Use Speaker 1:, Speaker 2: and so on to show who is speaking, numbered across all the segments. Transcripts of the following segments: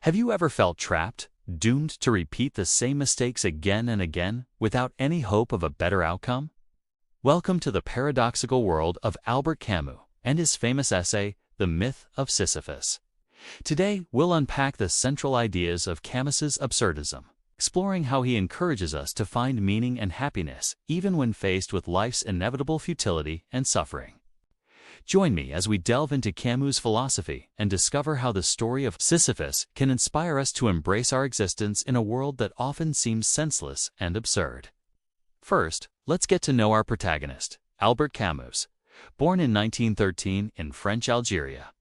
Speaker 1: Have you ever felt trapped, doomed to repeat the same mistakes again and again without any hope of a better outcome? Welcome to the paradoxical world of Albert Camus and his famous essay, The Myth of Sisyphus. Today, we'll unpack the central ideas of Camus's absurdism, exploring how he encourages us to find meaning and happiness even when faced with life's inevitable futility and suffering. Join me as we delve into Camus' philosophy and discover how the story of Sisyphus can inspire us to embrace our existence in a world that often seems senseless and absurd. First, let's get to know our protagonist, Albert Camus, born in 1913 in French Algeria.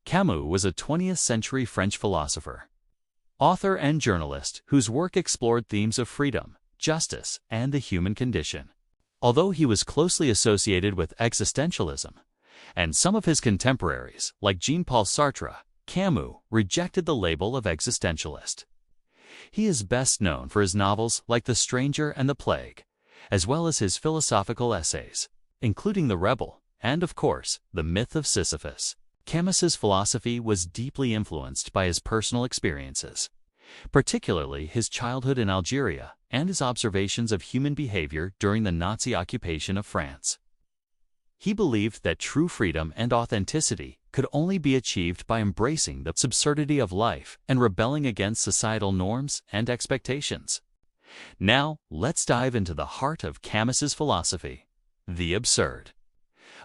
Speaker 1: Camus was a 20th-century French philosopher, author and journalist whose work explored themes of freedom, justice, and the human condition. Although he was closely associated with existentialism, and some of his contemporaries, like Jean-Paul Sartre, Camus rejected the label of existentialist. He is best known for his novels like The Stranger and the Plague, as well as his philosophical essays, including The Rebel and, of course, The Myth of Sisyphus. Camus's philosophy was deeply influenced by his personal experiences, particularly his childhood in Algeria and his observations of human behavior during the Nazi occupation of France. He believed that true freedom and authenticity could only be achieved by embracing the absurdity of life and rebelling against societal norms and expectations. Now, let's dive into the heart of Camus's philosophy, the absurd.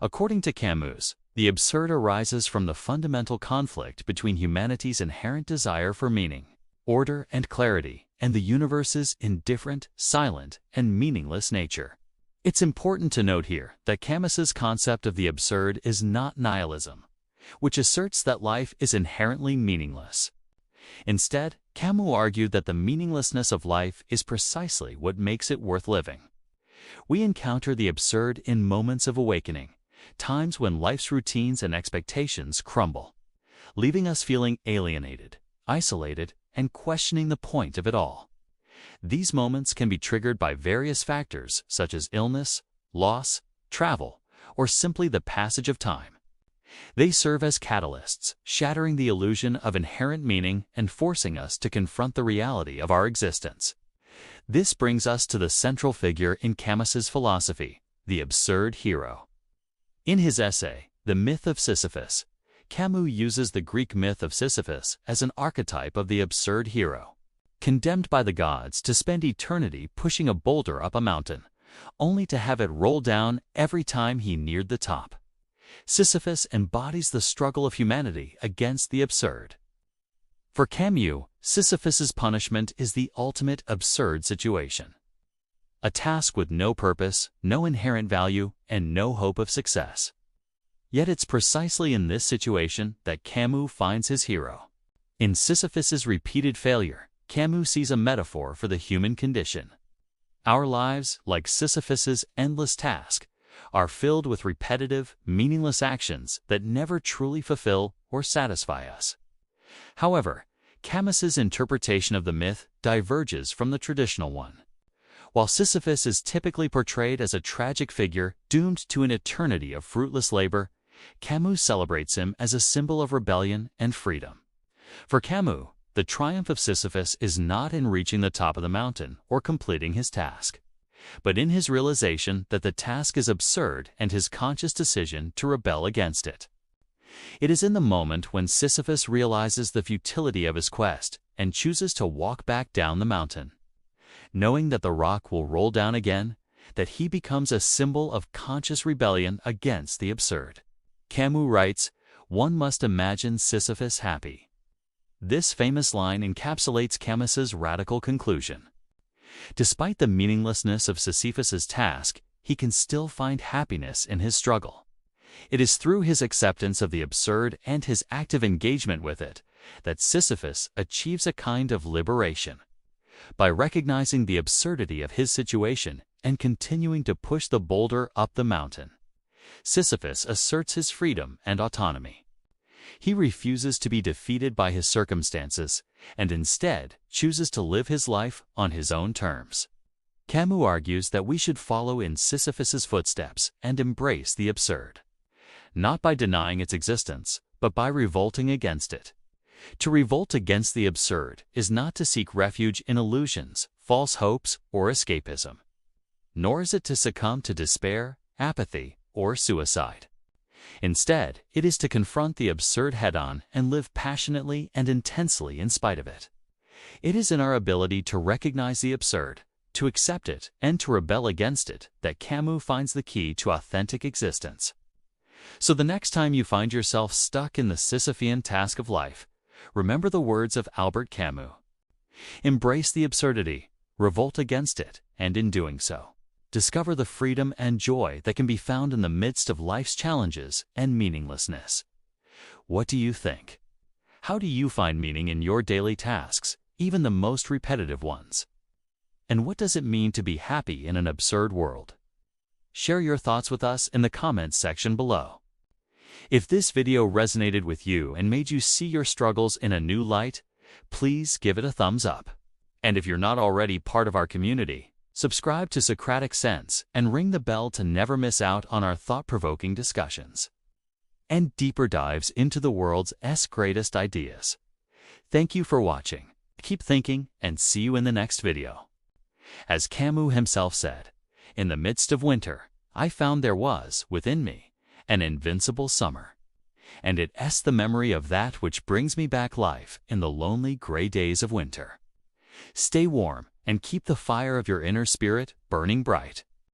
Speaker 1: According to Camus, the absurd arises from the fundamental conflict between humanity's inherent desire for meaning, order, and clarity, and the universe's indifferent, silent, and meaningless nature. It's important to note here that Camus's concept of the absurd is not nihilism, which asserts that life is inherently meaningless. Instead, Camus argued that the meaninglessness of life is precisely what makes it worth living. We encounter the absurd in moments of awakening, times when life's routines and expectations crumble, leaving us feeling alienated, isolated, and questioning the point of it all. These moments can be triggered by various factors such as illness, loss, travel, or simply the passage of time. They serve as catalysts, shattering the illusion of inherent meaning and forcing us to confront the reality of our existence. This brings us to the central figure in Camus's philosophy, the absurd hero. In his essay, The Myth of Sisyphus, Camus uses the Greek myth of Sisyphus as an archetype of the absurd hero, condemned by the gods to spend eternity pushing a boulder up a mountain, only to have it roll down every time he neared the top. Sisyphus embodies the struggle of humanity against the absurd. For Camus, Sisyphus's punishment is the ultimate absurd situation. A task with no purpose, no inherent value, and no hope of success. Yet it's precisely in this situation that Camus finds his hero. In Sisyphus's repeated failure, Camus sees a metaphor for the human condition. Our lives, like Sisyphus's endless task, are filled with repetitive, meaningless actions that never truly fulfill or satisfy us. However, Camus's interpretation of the myth diverges from the traditional one. While Sisyphus is typically portrayed as a tragic figure doomed to an eternity of fruitless labor, Camus celebrates him as a symbol of rebellion and freedom. For Camus, the triumph of Sisyphus is not in reaching the top of the mountain or completing his task, but in his realization that the task is absurd and his conscious decision to rebel against it. It is in the moment when Sisyphus realizes the futility of his quest and chooses to walk back down the mountain, knowing that the rock will roll down again, that he becomes a symbol of conscious rebellion against the absurd. Camus writes, "One must imagine Sisyphus happy." This famous line encapsulates Camus's radical conclusion. Despite the meaninglessness of Sisyphus's task, he can still find happiness in his struggle. It is through his acceptance of the absurd and his active engagement with it that Sisyphus achieves a kind of liberation. By recognizing the absurdity of his situation and continuing to push the boulder up the mountain, Sisyphus asserts his freedom and autonomy. He refuses to be defeated by his circumstances and instead chooses to live his life on his own terms. Camus argues that we should follow in Sisyphus's footsteps and embrace the absurd, not by denying its existence, but by revolting against it. To revolt against the absurd is not to seek refuge in illusions, false hopes, or escapism. Nor is it to succumb to despair, apathy, or suicide. Instead, it is to confront the absurd head-on and live passionately and intensely in spite of it. It is in our ability to recognize the absurd, to accept it, and to rebel against it that Camus finds the key to authentic existence. So the next time you find yourself stuck in the Sisyphean task of life, remember the words of Albert Camus. Embrace the absurdity, revolt against it, and in doing so, discover the freedom and joy that can be found in the midst of life's challenges and meaninglessness. What do you think? How do you find meaning in your daily tasks, even the most repetitive ones? And what does it mean to be happy in an absurd world? Share your thoughts with us in the comments section below. If this video resonated with you and made you see your struggles in a new light, please give it a thumbs up. And if you're not already part of our community, subscribe to Socratic Sense and ring the bell to never miss out on our thought-provoking discussions and deeper dives into the world's greatest ideas. Thank you for watching. Keep thinking and see you in the next video. As Camus himself said, "In the midst of winter, I found there was, within me, an invincible summer. And it's the memory of that which brings me back life in the lonely gray days of winter." Stay warm and keep the fire of your inner spirit burning bright.